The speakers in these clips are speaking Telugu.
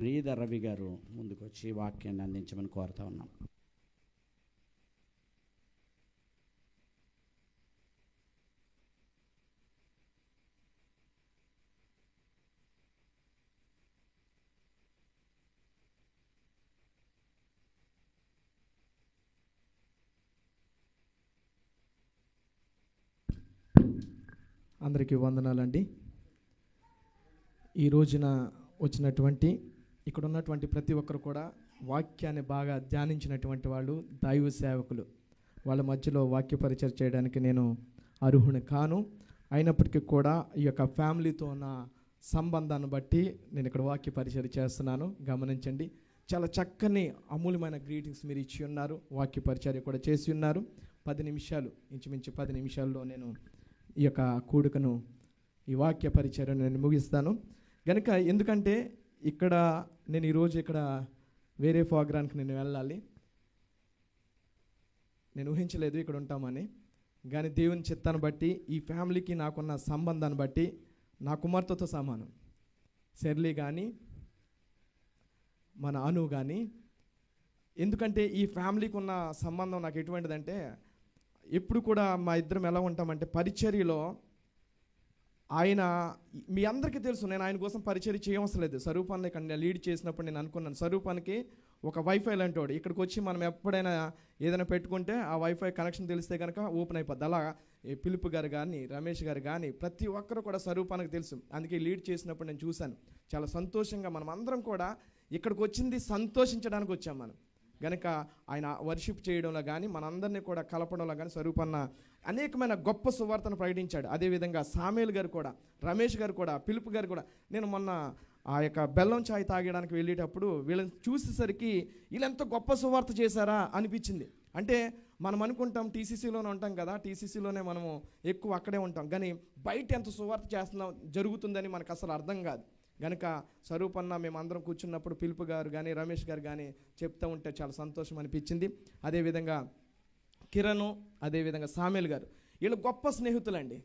శ్రీధర్ రవి గారు ముందుకు వచ్చి వాక్యాన్ని అందించమని కోరుతా ఉన్నాం. అందరికీ వందనాలండి. ఈ రోజున వచ్చినటువంటి ఇక్కడ ఉన్నటువంటి ప్రతి ఒక్కరు కూడా వాక్యాన్ని బాగా ధ్యానించినటువంటి వాళ్ళు దైవ సేవకులు. వాళ్ళ మధ్యలో వాక్య పరిచయం చేయడానికి నేను అర్హుని కాను. అయినప్పటికీ కూడా ఈ యొక్క ఫ్యామిలీతో ఉన్న సంబంధాన్ని బట్టి నేను ఇక్కడ వాక్య పరిచయం చేస్తున్నాను. గమనించండి. చాలా చక్కని అమూల్యమైన గ్రీటింగ్స్ మీరు ఇచ్చి ఉన్నారు. వాక్య పరిచర్య కూడా చేసి ఉన్నారు. 10 నిమిషాలు, ఇంచుమించు 10 నిమిషాల్లో నేను ఈ యొక్క కూడుకను, ఈ వాక్య పరిచర్యను నేను ముగిస్తాను. కనుక ఎందుకంటే ఇక్కడ నేను ఈరోజు ఇక్కడ వేరే ప్రోగ్రాంకి నేను వెళ్ళాలి. నేను ఊహించలేదు ఇక్కడ ఉంటామని. కానీ దేవుని చిత్తాన్ని బట్టి, ఈ ఫ్యామిలీకి నాకున్న సంబంధాన్ని బట్టి నా కుమార్తెతో సమానం. షెర్లీ కానీ మన అను కానీ. ఎందుకంటే ఈ ఫ్యామిలీకి ఉన్న సంబంధం నాకు ఎటువంటిదంటే, ఎప్పుడు కూడా మా ఇద్దరం ఎలా ఉంటామంటే పరిచర్యలో ఆయన, మీ అందరికీ తెలుసు నేను ఆయన కోసం పరిచర్య చేయవలసిన లేదు. స్వరూపాన్ని ఇక్కడ లీడ్ చేసినప్పుడు నేను అనుకున్నాను, స్వరూపానికి ఒక వైఫై లాంటి వాడు. ఇక్కడికి వచ్చి మనం ఎప్పుడైనా ఏదైనా పెట్టుకుంటే ఆ వైఫై కనెక్షన్ తెలిస్తే కనుక ఓపెన్ అయిపోద్ది. అలా పిలుపు గారు కానీ, రమేష్ గారు కానీ ప్రతి ఒక్కరు కూడా స్వరూపానికి తెలుసు. అందుకే లీడ్ చేసినప్పుడు నేను చూశాను. చాలా సంతోషంగా మనం అందరం కూడా ఇక్కడికి వచ్చింది సంతోషించడానికి వచ్చాం మనం. కనుక ఆయన వర్షిప్ చేయడంలో కానీ, మనందరినీ కూడా కలపడంలో కానీ స్వరూపన్న అనేకమైన గొప్ప సువార్తను ప్రకటించాడు. అదేవిధంగా సామేల్ గారు కూడా, రమేష్ గారు కూడా, పిలుపు గారు కూడా. నేను మొన్న ఆ యొక్క బెల్లం చాయ్ తాగడానికి వెళ్ళేటప్పుడు వీళ్ళని చూసేసరికి వీళ్ళు ఎంత గొప్ప సువార్త చేశారా అనిపించింది. అంటే మనం అనుకుంటాం టీసీసీలోనే ఉంటాం కదా, టీసీసీలోనే మనము ఎక్కువ అక్కడే ఉంటాం. కానీ బయట ఎంత సువార్త చేస్తున్నాం జరుగుతుందని మనకు అసలు అర్థం కాదు. కనుక స్వరూపన్న మేమందరం కూర్చున్నప్పుడు పిలుపు గారు కానీ, రమేష్ గారు కానీ చెప్తూ ఉంటే చాలా సంతోషం అనిపించింది. అదేవిధంగా కిరణ్, అదేవిధంగా సామేల్ గారు, వీళ్ళు గొప్ప స్నేహితులండి.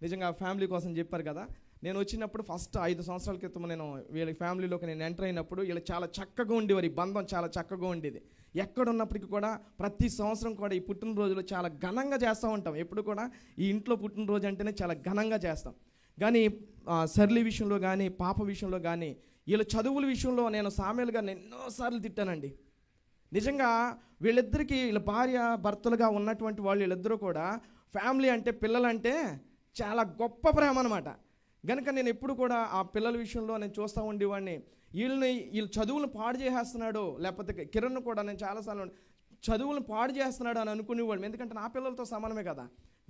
నిజంగా ఫ్యామిలీ కోసం చెప్పారు కదా. నేను వచ్చినప్పుడు ఫస్ట్ 5 సంవత్సరాల క్రితం నేను వీళ్ళ ఫ్యామిలీలోకి నేను ఎంటర్ అయినప్పుడు వీళ్ళు చాలా చక్కగా ఉండేవారు. ఈ బంధం చాలా చక్కగా ఉండేది. ఎక్కడున్నప్పటికీ కూడా ప్రతి సంవత్సరం కూడా ఈ పుట్టినరోజులు చాలా ఘనంగా చేస్తూ ఉంటాం. ఎప్పుడు కూడా ఈ ఇంట్లో పుట్టినరోజు అంటేనే చాలా ఘనంగా చేస్తాం. కానీ సర్లీ విషయంలో కానీ, పాప విషయంలో కానీ, వీళ్ళ చదువుల విషయంలో నేను సామేల్ గారిని ఎన్నోసార్లు తిట్టానండి. నిజంగా వీళ్ళిద్దరికీ, వీళ్ళ భార్య భర్తలుగా ఉన్నటువంటి వాళ్ళు వీళ్ళిద్దరూ కూడా ఫ్యామిలీ అంటే, పిల్లలంటే చాలా గొప్ప ప్రేమ అనమాట. కనుక నేను ఎప్పుడు కూడా ఆ పిల్లల విషయంలో నేను చూస్తూ ఉండేవాడిని. వీళ్ళ చదువులను పాడు చేసేస్తున్నాడు, లేకపోతే కిరణ్ కూడా నేను చాలాసార్లు చదువులను పాడు చేస్తున్నాడు అని అనుకునేవాళ్ళం. ఎందుకంటే నా పిల్లలతో సమానమే కదా.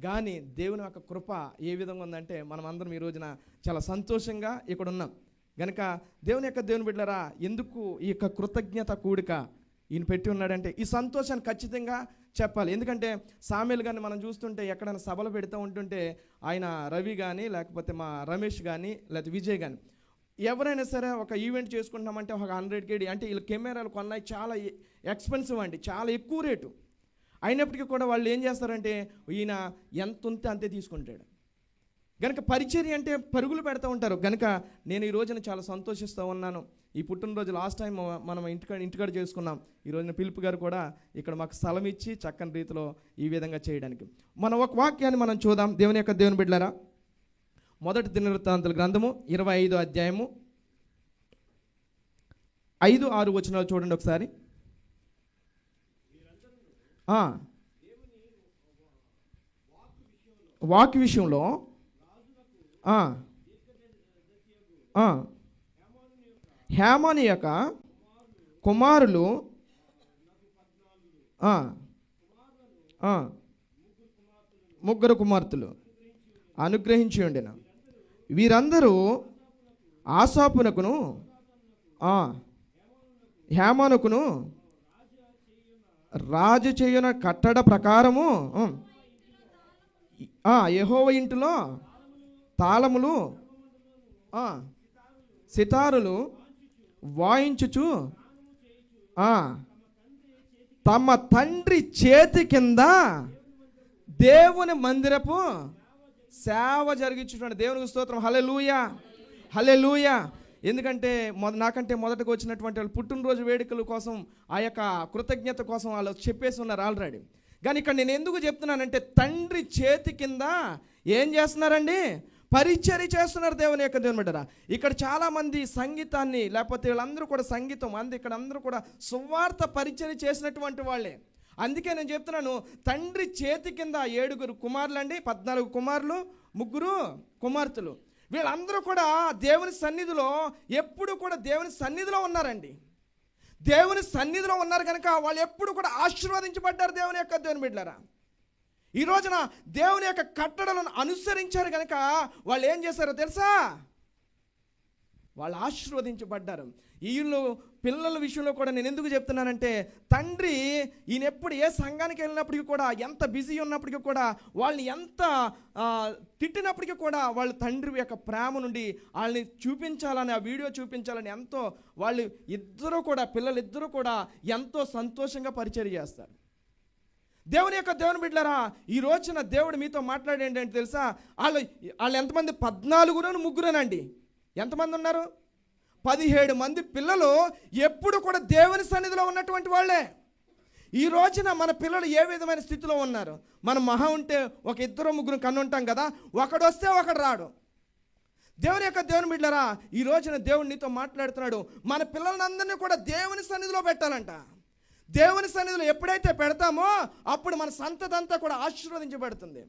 కానీ దేవుని యొక్క కృప ఏ విధంగా ఉందంటే, మనం అందరం ఈ రోజున చాలా సంతోషంగా ఇక్కడ ఉన్నాం. కనుక దేవుని బిడ్డలారా, ఎందుకు ఈ యొక్క కృతజ్ఞత కూడిక ఈయన పెట్టి ఉన్నాడంటే ఈ సంతోషాన్ని ఖచ్చితంగా చెప్పాలి. ఎందుకంటే సామేల్ గారిని మనం చూస్తుంటే ఎక్కడైనా సభలు పెడుతూ ఉంటుంటే ఆయన రవి కానీ, లేకపోతే మా రమేష్ కానీ, లేకపోతే విజయ్ కానీ, ఎవరైనా సరే ఒక ఈవెంట్ చేసుకుంటామంటే ఒక 100K అంటే వీళ్ళ కెమెరాలు కొన్నాయి చాలా ఎక్స్పెన్సివ్ అండి, చాలా ఎక్కువ రేటు. అయినప్పటికీ కూడా వాళ్ళు ఏం చేస్తారంటే ఈయన ఎంత ఉంటే అంతే తీసుకుంటాడు. కనుక పరిచర్య అంటే పరుగులు పెడతా ఉంటారు. కనుక నేను ఈ రోజున చాలా సంతోషిస్తూ ఉన్నాను. ఈ పుట్టినరోజు లాస్ట్ టైం మనం ఇంటికాడ చేసుకున్నాం. ఈ రోజున పిలుపు గారు కూడా ఇక్కడ మాకు స్థలం ఇచ్చి చక్కని రీతిలో ఈ విధంగా చేయడానికి. మనం ఒక వాక్యాన్ని మనం చూద్దాం. దేవుని బిడ్డలారా, మొదటి దినవృత్తాంతాల గ్రంథము 25వ అధ్యాయము 5-6 వచనాలు చూడండి ఒకసారి. వాక్ విషయంలో హేమాని యొక్క కుమారులు ముగ్గురు కుమార్తెలు అనుగ్రహించి ఉండిన వీరందరూ ఆసాపునకును హేమానుకును రాజు చేయున కట్టడ ప్రకారము యెహోవా ఇంటిలో తాళములు సితారులు వాయించుచు తమ తండ్రి చేతి కింద దేవుని మందిరపు సేవ జరిగించున్నాడు. దేవునికి స్తోత్రం. హల్లెలూయా, హల్లెలూయా. ఎందుకంటే నాకంటే మొదటగా వచ్చినటువంటి వాళ్ళు పుట్టినరోజు వేడుకల కోసం ఆ యొక్క కృతజ్ఞత కోసం వాళ్ళు చెప్పేసి ఉన్నారు ఆల్రెడీ. కానీ ఇక్కడ నేను ఎందుకు చెప్తున్నానంటే తండ్రి చేతి కింద ఏం చేస్తున్నారండి? పరిచర్య చేస్తున్నారు దేవుని బిడ్డలారా. ఇక్కడ చాలామంది సంగీతాన్ని లేకపోతే వీళ్ళందరూ కూడా సంగీతం ఇక్కడ అందరూ కూడా సువార్త పరిచర్య చేసినటువంటి వాళ్ళే. అందుకే నేను చెప్తున్నాను, తండ్రి చేతి కింద 7 కుమారులు అండి, 14 కుమారులు, 3 కుమార్తెలు. వీళ్ళందరూ కూడా దేవుని సన్నిధిలో ఎప్పుడు కూడా దేవుని సన్నిధిలో ఉన్నారండి. దేవుని సన్నిధిలో ఉన్నారు కనుక వాళ్ళు ఎప్పుడు కూడా ఆశీర్వదించబడ్డారు దేవుని బిడ్డలారా. ఈ రోజున దేవుని యొక్క కట్టడలను అనుసరించారు కనుక వాళ్ళు ఏం చేశారో తెలుసా? వాళ్ళు ఆశీర్వదించబడ్డారు. వీళ్ళు పిల్లల విషయంలో కూడా నేను ఎందుకు చెప్తున్నానంటే, తండ్రి ఈయన ఎప్పుడు ఏ సంఘానికి వెళ్ళినప్పటికీ కూడా, ఎంత బిజీ ఉన్నప్పటికీ కూడా, వాళ్ళని ఎంత తిట్టినప్పటికీ కూడా వాళ్ళు తండ్రి యొక్క ప్రేమ నుండి వాళ్ళని చూపించాలని, ఆ వీడియో చూపించాలని ఎంతో వాళ్ళు పిల్లలిద్దరూ కూడా ఎంతో సంతోషంగా పరిచర్య చేస్తారు. దేవుని బిడ్డలారా, ఈ రోజున దేవుడు మీతో మాట్లాడేంటంటే తెలుసా? వాళ్ళు ఎంతమంది? 14 3 ఎంతమంది ఉన్నారు? 17 మంది పిల్లలు ఎప్పుడు కూడా దేవుని సన్నిధిలో ఉన్నటువంటి వాళ్ళే. ఈ రోజున మన పిల్లలు ఏ విధమైన స్థితిలో ఉన్నారు? మనం మహా ఉంటే 1 2 3 కన్నుంటాం కదా, ఒకడు వస్తే ఒకడు రాడు. దేవుని బిడ్డలారా, ఈ రోజున దేవుడు నీతో మాట్లాడుతున్నాడు. మన పిల్లలందరినీ కూడా దేవుని సన్నిధిలో పెట్టాలంట. దేవుని సన్నిధిలో ఎప్పుడైతే పెడతామో అప్పుడు మన సంతతంతా కూడా ఆశీర్వదించబడుతుంది.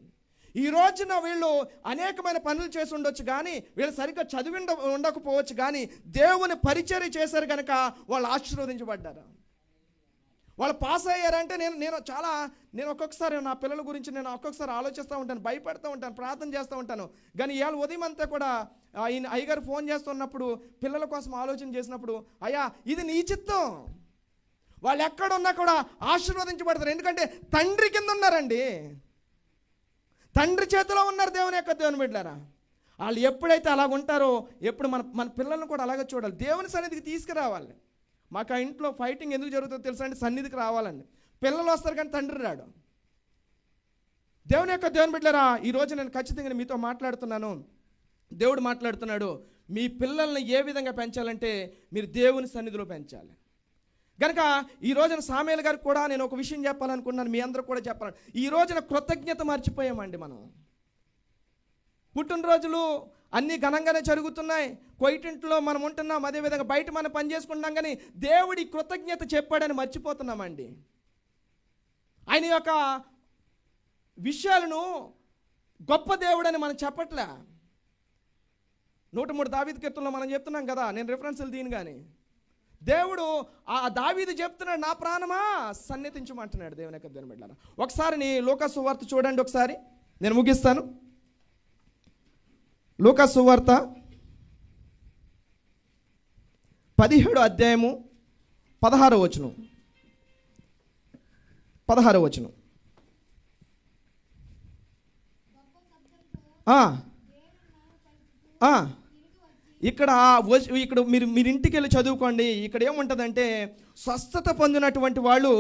ఈ రోజున వీళ్ళు అనేకమైన పనులు చేసి ఉండొచ్చు, కానీ వీళ్ళు సరిగ్గా చదివి ఉండకపోవచ్చు, కానీ దేవుని పరిచర్య చేశారు కనుక వాళ్ళు ఆశీర్వదించబడ్డారు. వాళ్ళు పాస్ అయ్యారంటే నేను ఒక్కొక్కసారి నా పిల్లల గురించి నేను ఒక్కొక్కసారి ఆలోచిస్తూ ఉంటాను, భయపడుతూ ఉంటాను, ప్రార్థన చేస్తూ ఉంటాను. కానీ ఇవాళ ఉదయం అంతా కూడా ఆయన అయ్యగారు ఫోన్ చేస్తున్నప్పుడు పిల్లల కోసం ఆలోచన చేసినప్పుడు, అయ్యా ఇది నీ చిత్తం, వాళ్ళు ఎక్కడున్నా కూడా ఆశీర్వదించబడతారు. ఎందుకంటే తండ్రి కింద ఉన్నారండి, తండ్రి చేతిలో ఉన్నారు దేవుని బిడ్డలారా. వాళ్ళు ఎప్పుడైతే అలాగ ఉంటారో ఎప్పుడు మన పిల్లలను కూడా అలాగే చూడాలి, దేవుని సన్నిధికి తీసుకురావాలి. మాకు ఆ ఇంట్లో ఫైటింగ్ ఎందుకు జరుగుతుందో తెలుసా అండి? సన్నిధికి రావాలండి. పిల్లలు వస్తారు కానీ తండ్రి రాడు. దేవుని బిడ్డలారా, ఈరోజు నేను ఖచ్చితంగా మీతో మాట్లాడుతున్నాను. దేవుడు మాట్లాడుతున్నాడు, మీ పిల్లల్ని ఏ విధంగా పెంచాలంటే మీరు దేవుని సన్నిధిలో పెంచాలి. కనుక ఈ రోజున సామేలు గారికి కూడా నేను ఒక విషయం చెప్పాలనుకున్నాను, మీ అందరూ కూడా చెప్పాలి. ఈ రోజున కృతజ్ఞత మర్చిపోయామండి. మనం పుట్టినరోజులు అన్నీ ఘనంగానే జరుగుతున్నాయి, కొయిటింట్లో మనం ఉంటున్నాం, అదేవిధంగా బయట మనం పని చేసుకుంటున్నాం, కానీ దేవుడి కృతజ్ఞత చెప్పాడని మర్చిపోతున్నామండి. ఆయన యొక్క విషయాలను గొప్ప దేవుడని మనం చెప్పట్లే. 103 దావీదు కీర్తనలో మనం చెప్తున్నాం కదా, నేను రిఫరెన్స్లు దీని కానీ దేవుడు ఆ దావీదు చెప్తున్నాడు, నా ప్రాణమా సన్నిధించమంటున్నాడు దేవుని బిడ్డలారా. ఒకసారి నీ లూకాసు సువార్త చూడండి, ఒకసారి నేను ముగిస్తాను. లూకాసు సువార్త 17వ అధ్యాయము 16వ వచనం. ఇక్కడ మీరు ఇంటికి వెళ్ళి చదువుకోండి. ఇక్కడ ఏముంటుందంటే స్వస్థత పొందినటువంటి వాళ్ళు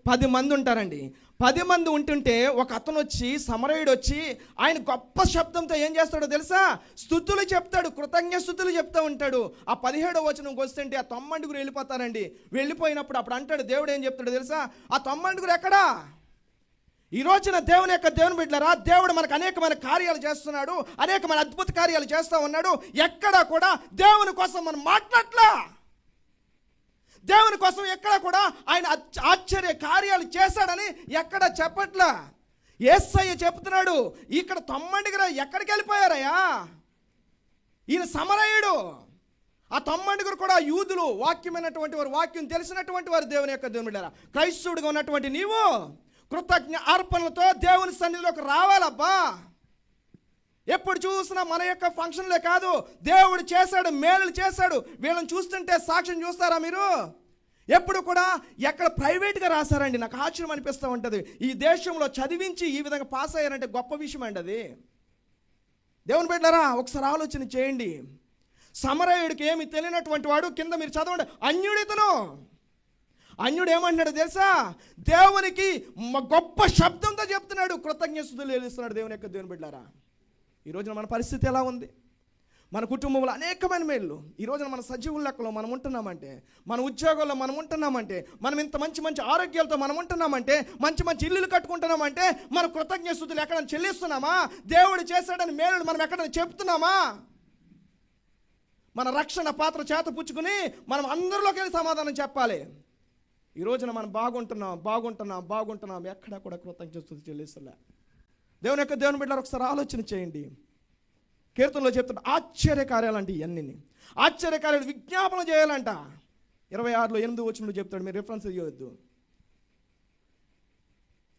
10 మంది ఉంటారండి. 10 మంది ఉంటుంటే ఒక అతను వచ్చి, సమరయుడు వచ్చి, ఆయన గొప్ప శబ్దంతో ఏం చేస్తాడో తెలుసా? స్తుతులు చెప్తాడు, కృతజ్ఞ స్తుతులు చెప్తూ ఉంటాడు. ఆ 17వ వచనం వస్తుంటే ఆ 9 వెళ్ళిపోతారండి. వెళ్ళిపోయినప్పుడు అప్పుడు అంటాడు, దేవుడు ఏం చెప్తాడో తెలుసా? ఆ 9 ఎక్కడా? ఈ రోజున దేవుని బిడ్డలారా, దేవుడు మనకు అనేకమైన కార్యాలు చేస్తున్నాడు, అనేకమైన అద్భుత కార్యాలు చేస్తూ ఉన్నాడు. ఎక్కడా కూడా దేవుని కోసం మనం మాట్లాడలా. దేవుని కోసం ఎక్కడ కూడా ఆయన ఆశ్చర్య కార్యాలు చేశాడని ఎక్కడ చెప్పట్లా. యేసయ్య చెప్తున్నాడు, ఇక్కడ 9 ఎక్కడికి వెళ్ళిపోయారయ్యా? ఈయన సమరయుడు. ఆ 9 కూడా యూదులు, వాక్యమైనటువంటి వారు, వాక్యం తెలిసినటువంటి వారు. దేవుని బిడ్డలారా, క్రైస్తవుడిగా ఉన్నటువంటి నీవు కృతజ్ఞ అర్పణలతో దేవుని సన్నిధిలోకి రావాలబ్బా. ఎప్పుడు చూసినా మన యొక్క ఫంక్షన్లే కాదు, దేవుడు చేశాడు, మేలులు చేశాడు. వీళ్ళని చూస్తుంటే సాక్ష్యం చూస్తారా మీరు? ఎప్పుడు కూడా ఎక్కడ ప్రైవేట్గా రాశారండి. నాకు ఆశ్చర్యం అనిపిస్తూ ఉంటుంది. ఈ దేశంలో చదివించి ఈ విధంగా పాస్ అయ్యారంటే గొప్ప విషయం అండి అది. దేవుని బిడ్డలారా, ఒకసారి ఆలోచన చేయండి. సమరయుడికి ఏమి తెలియనటువంటి వాడు, కింద మీరు చదవండి, అన్యుడితను. అన్యుడు ఏమంటున్నాడు తెలుసా? దేవునికి గొప్ప శబ్దంతో చెప్తున్నాడు, కృతజ్ఞతలు చెల్లిస్తున్నాడు దేవుని బిడ్డలారా. ఈ రోజున మన పరిస్థితి ఎలా ఉంది? మన కుటుంబంలో అనేకమైన మేళ్ళు. ఈ రోజున మన సజీవుల లెక్కలో మనం ఉంటున్నామంటే, మన ఉద్యోగాల్లో మనం ఉంటున్నామంటే, మనం ఇంత మంచి మంచి ఆరోగ్యాలతో మనం ఉంటున్నామంటే, మంచి మంచి ఇల్లులు కట్టుకుంటున్నామంటే, మన కృతజ్ఞతాస్తుతులు ఎక్కడైనా చెల్లిస్తున్నామా? దేవుడు చేశాడని మేలును మనం ఎక్కడైనా చెప్తున్నామా? మన రక్షణ పాత్ర చేత పుచ్చుకుని మనం అందరిలోకి వెళ్ళి సమాధానం చెప్పాలి. ఈ రోజున మనం బాగుంటున్నాం ఎక్కడా కూడా కృతజ్ఞతాస్తుతులు చెల్లిస్తలే. దేవుని బిడ్డలారా, ఒకసారి ఆలోచన చేయండి. కీర్తనలో చెప్తున్న ఆశ్చర్యకార్యాలు అంటే ఇవన్నీ ఆశ్చర్యకార్యాలు విజ్ఞాపన చేయాలంట. 26లో 8 చెప్తాడు, మీరు రిఫరెన్స్ ఇవ్వద్దు.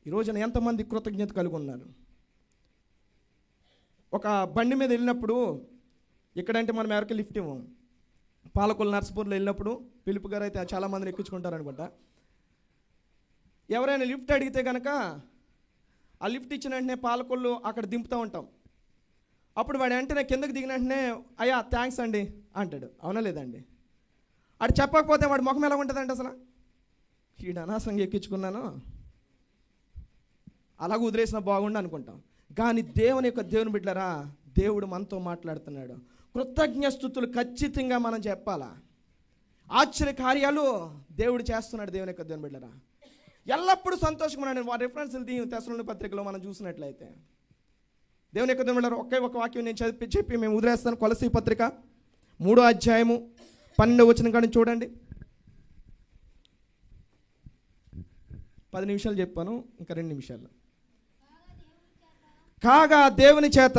ఈ రోజున ఎంతమంది కృతజ్ఞత కలిగి ఉన్నారు? ఒక బండి మీద వెళ్ళినప్పుడు, ఇక్కడంటే మనం ఎవరికి లిఫ్ట్ ఇవ్వం, పాలకొల్లు నర్సపూర్లో వెళ్ళినప్పుడు పిలుపు గారు అయితే చాలామందిని ఎక్కించుకుంటారు అనుకుంటా. ఎవరైనా లిఫ్ట్ అడిగితే కనుక ఆ లిఫ్ట్ ఇచ్చిన వెంటనే పాలకొల్లు అక్కడ దింపుతూ ఉంటాం. అప్పుడు వాడు వెంటనే కిందకి దిగిన వెంటనే అయ్యా థ్యాంక్స్ అండి అంటాడు. అవునా లేదండి? అటు చెప్పకపోతే వాడి ముఖం ఎలా ఉంటుందండి? అసలు ఈడు అనవసరంగా ఎక్కించుకున్నాను, అలాగ వదిలేసిన బాగుండు అనుకుంటాం. కానీ దేవుని బిడ్డలారా, దేవుడు మనతో మాట్లాడుతున్నాడు. కృతజ్ఞతాస్తుతులు ఖచ్చితంగా మనం చెప్పాలా. ఆశ్చర్య కార్యాలు దేవుడు చేస్తున్నాడు. దేవుని బిడ్డలారా, ఎల్లప్పుడూ సంతోషంగా ఉన్నాడు. వారి రిఫరెన్స్లు తెస్సలోనికీ పత్రికలో మనం చూసినట్లయితే, దేవుని బిడ్డలారా, ఒకే ఒక వాక్యం నేను చెప్పి మేము వదిలేస్తాను. కొలసీ పత్రిక 3వ అధ్యాయము 12వ వచనం కానీ చూడండి. 10 నిమిషాలు చెప్పాను, ఇంకా 2 నిమిషాలు. కాగా దేవుని చేత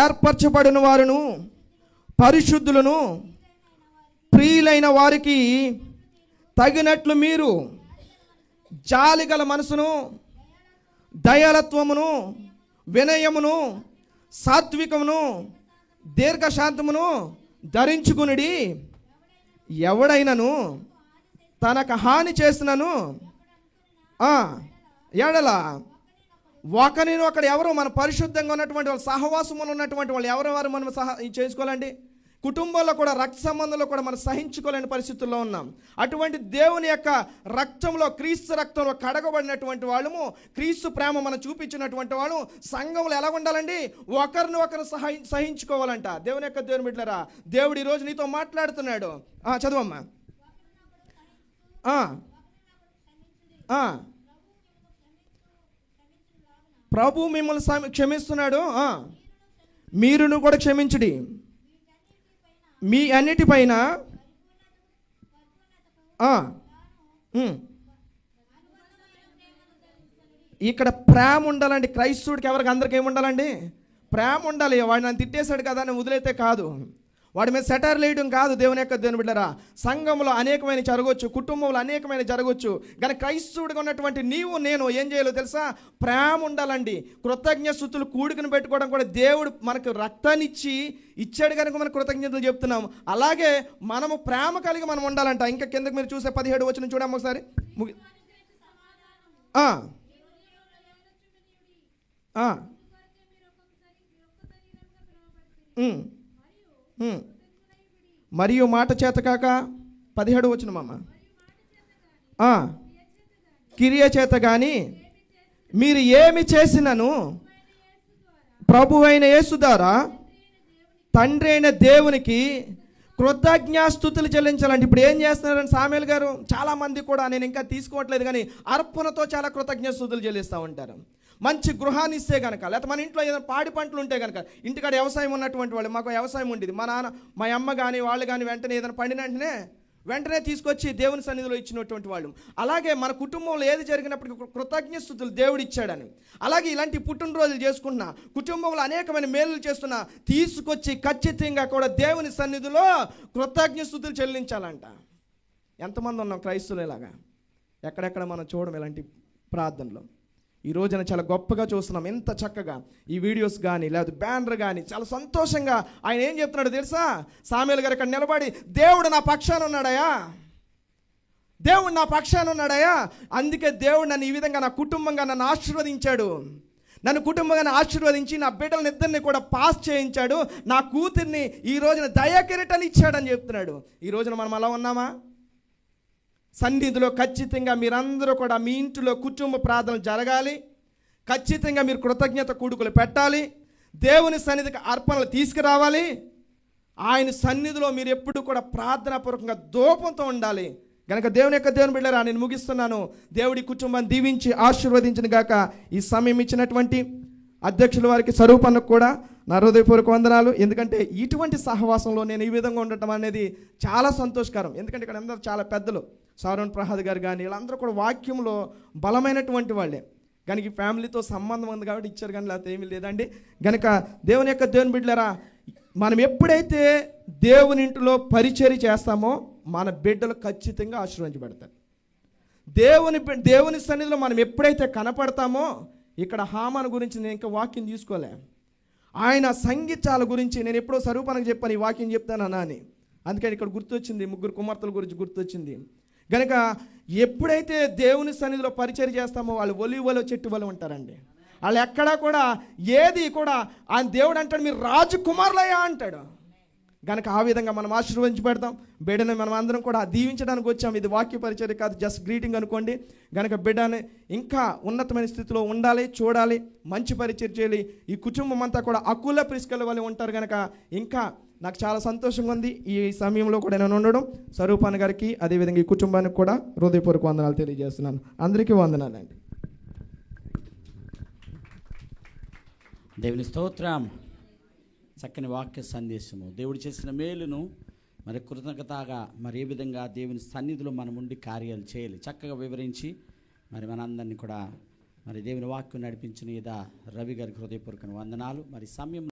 ఏర్పరచబడిన వారును పరిశుద్ధులను ప్రియులైన వారికి తగినట్లు మీరు జాలిగల మనసును, దయాళత్వమును, వినయమును, సాత్వికమును, దీర్ఘశాంతమును ధరించుకునుడి. ఎవడైనను తనకు హాని చేసినను ఎడల ఒకరినొకడు ఎవరు మన పరిశుద్ధంగా ఉన్నటువంటి వాళ్ళు, సహవాసములు ఉన్నటువంటి వాళ్ళు ఎవరెవరు మనం చేసుకోవాలండి? కుటుంబంలో కూడా, రక్త సంబంధంలో కూడా మనం సహించుకోలేని పరిస్థితుల్లో ఉన్నాం. అటువంటి దేవుని యొక్క రక్తంలో, క్రీస్తు రక్తంలో కడగబడినటువంటి వాళ్ళము, క్రీస్తు ప్రేమ మనం చూపించినటువంటి వాళ్ళు సంఘంలో ఎలా ఉండాలండి? ఒకరిని ఒకరు సహించుకోవాలంట. దేవుని బిడ్డలారా, దేవుడు ఈరోజు నీతో మాట్లాడుతున్నాడు. చదువమ్మా. ప్రభు మిమ్మల్ని క్షమిస్తున్నాడు, మీరును కూడా క్షమించుడి. మీ అన్నిటిపైన ఇక్కడ ప్రేమ ఉండాలండి. క్రైస్తవుడికి ఎవరికి అందరికి ఏముండాలండి? ప్రేమ ఉండాలి. వాడు నన్ను తిట్టేశాడు కదా అని వదిలేతే కాదు, వాడి మీద సెటర్ వేయడం కాదు. దేవుని బిడ్డలారా, సంఘంలో అనేకమైన జరగవచ్చు, కుటుంబంలో అనేకమైన జరగవచ్చు. కానీ క్రైస్తవుడిగా ఉన్నటువంటి నీవు నేను ఏం చేయాలో తెలుసా? ప్రేమ ఉండాలండి. కృతజ్ఞతాస్తుతులు కూడికను పెట్టుకోవడం కూడా దేవుడు మనకు రక్తాన్ని ఇచ్చాడు కనుక మనం కృతజ్ఞతలు చెప్తున్నాం. అలాగే మనము ప్రేమ కలిగి మనం ఉండాలంట. ఇంకా కిందకి మీరు చూసే 17వ వచనం చూడమ్మ ఒకసారి. మరియు మాట చేత కాక 17వ వచనం అమ్మ, క్రియ చేత కానీ మీరు ఏమి చేసినను ప్రభువైన యేసు ద్వారా తండ్రి అయిన దేవునికి కృతజ్ఞతాస్తుతులు చెల్లించాలంటే ఇప్పుడు ఏం చేస్తున్నారని సామెల్ గారు చాలామంది కూడా, నేను ఇంకా తీసుకోవట్లేదు కానీ అర్పణతో చాలా కృతజ్ఞతాస్తుతులు చెల్లిస్తూ ఉంటారు. మంచి గృహాన్ని ఇస్తే కనుక, లేకపోతే మన ఇంట్లో ఏదైనా పాడి పంటలు ఉంటే కనుక, ఇంటికాడ వ్యవసాయం ఉన్నటువంటి వాళ్ళు, మాకు వ్యవసాయం ఉండేది, మా నాన్న మా అమ్మ కానీ వాళ్ళు కానీ వెంటనే ఏదైనా పండిన వెంటనే తీసుకొచ్చి దేవుని సన్నిధిలో ఇచ్చినటువంటి వాళ్ళు. అలాగే మన కుటుంబంలో ఏది జరిగినప్పటికీ కృతజ్ఞతాస్తుతులు దేవుడు ఇచ్చాడని, అలాగే ఇలాంటి పుట్టినరోజులు చేసుకుంటున్నా, కుటుంబంలో అనేకమైన మేలులు చేస్తున్నా, తీసుకొచ్చి ఖచ్చితంగా కూడా దేవుని సన్నిధిలో కృతజ్ఞతాస్తుతులు చెల్లించాలంట. ఎంతమంది ఉన్నాం క్రైస్తవులు ఇలాగా? ఎక్కడెక్కడ మనం చూడడం ఇలాంటి ప్రార్థనలో. ఈ రోజున చాలా గొప్పగా చూస్తున్నాం, ఎంత చక్కగా ఈ వీడియోస్ కానీ లేదా బ్యానర్ కానీ చాలా సంతోషంగా. ఆయన ఏం చెప్తున్నాడు తెలుసా? సామెల్ గారు ఇక్కడ నిలబడి, దేవుడు నా పక్షాన ఉన్నాడయా, దేవుడు నా పక్షాన ఉన్నాడయా, అందుకే దేవుడు నన్ను ఈ విధంగా నా కుటుంబంగా నన్ను ఆశీర్వదించాడు, నన్ను కుటుంబంగా ఆశీర్వదించి నా బిడ్డలని ఇద్దరిని కూడా పాస్ చేయించాడు, నా కూతుర్ని ఈ రోజున దయాకిరీటాన్ని ఇచ్చాడని చెప్తున్నాడు. ఈ రోజున మనం అలా ఉన్నామా? సన్నిధిలో ఖచ్చితంగా మీరందరూ కూడా మీ ఇంటిలో కుటుంబ ప్రార్థనలు జరగాలి. ఖచ్చితంగా మీరు కృతజ్ఞత కూడుకులు పెట్టాలి. దేవుని సన్నిధికి అర్పణలు తీసుకురావాలి. ఆయన సన్నిధిలో మీరు ఎప్పుడు కూడా ప్రార్థనాపూర్వకంగా ధూపంతో ఉండాలి. కనుక దేవుని బిడ్డలారా, నేను ముగిస్తున్నాను. దేవుడి కుటుంబాన్ని దీవించి ఆశీర్వదించిన గాక. ఈ సమయం ఇచ్చినటువంటి అధ్యక్షుల వారికి, స్వరూపన్నకు కూడా నా హృదయపూర్వక వందనాలు. ఎందుకంటే ఇటువంటి సహవాసంలో నేను ఈ విధంగా ఉండటం అనేది చాలా సంతోషకరం. ఎందుకంటే ఇక్కడ అందరూ చాలా పెద్దలు, సారోన్ ప్రసాద్ గారు కానీ వీళ్ళందరూ కూడా వాక్యంలో బలమైనటువంటి వాళ్ళే. కనుక ఈ ఫ్యామిలీతో సంబంధం ఉంది కాబట్టి ఇచ్చారు, కానీ లేకపోతే ఏమీ లేదండి. కనుక దేవుని బిడ్డలారా, మనం ఎప్పుడైతే దేవుని ఇంటిలో పరిచర్య చేస్తామో మన బిడ్డలు ఖచ్చితంగా ఆశీర్వదించబడతారు. దేవుని సన్నిధిలో మనం ఎప్పుడైతే కనపడతామో, ఇక్కడ హామాను గురించి నేను ఇంకా వాక్యం తీసుకోలే, ఆయన సంగీతాల గురించి నేను ఎప్పుడో స్వరూపానికి చెప్పాను, ఈ వాక్యం చెప్తానన్నా అని. అందుకని ఇక్కడ గుర్తొచ్చింది, 3 కుమార్తెల గురించి గుర్తొచ్చింది. కనుక ఎప్పుడైతే దేవుని సన్నిధిలో పరిచర్య చేస్తామో వాళ్ళు ఒలివ చెట్టు వల్ల ఉంటారండి. వాళ్ళు ఎక్కడా కూడా ఏది కూడా ఆయన దేవుడు అంటాడు, మీరు రాజకుమారులయ్యా అంటాడు. కనుక ఆ విధంగా మనం ఆశీర్వదించబడతాం. బిడ్డని మనం అందరం కూడా దీవించడానికి వచ్చాం. ఇది వాక్య పరిచర్య కాదు, జస్ట్ గ్రీటింగ్ అనుకోండి. కనుక బిడ్డని ఇంకా ఉన్నతమైన స్థితిలో ఉండాలి, చూడాలి, మంచి పరిచర్య చేయాలి. ఈ కుటుంబం అంతా కూడా అకుల ప్రిస్కల వల్ల ఉంటారు. కనుక ఇంకా నాకు చాలా సంతోషంగా ఉంది ఈ సమయంలో కూడా నేను ఉండడం. స్వరూపాన్ గారికి అదేవిధంగా ఈ కుటుంబానికి కూడా హృదయపూర్వక వందనాలు తెలియజేస్తున్నాను. అందరికీ వందనాలండి. దేవుని స్తోత్రం. చక్కని వాక్య సందేశము, దేవుడు చేసిన మేలును మరి కృతజ్ఞతగా మరి ఏ విధంగా దేవుని సన్నిధిలో మనం ఉండి కార్యాలు చేయాలి చక్కగా వివరించి మరి మనందరినీ కూడా మరి దేవుని వాక్యం నడిపించిన రవి గారికి హృదయపూర్వక వందనాలు. మరి సమయం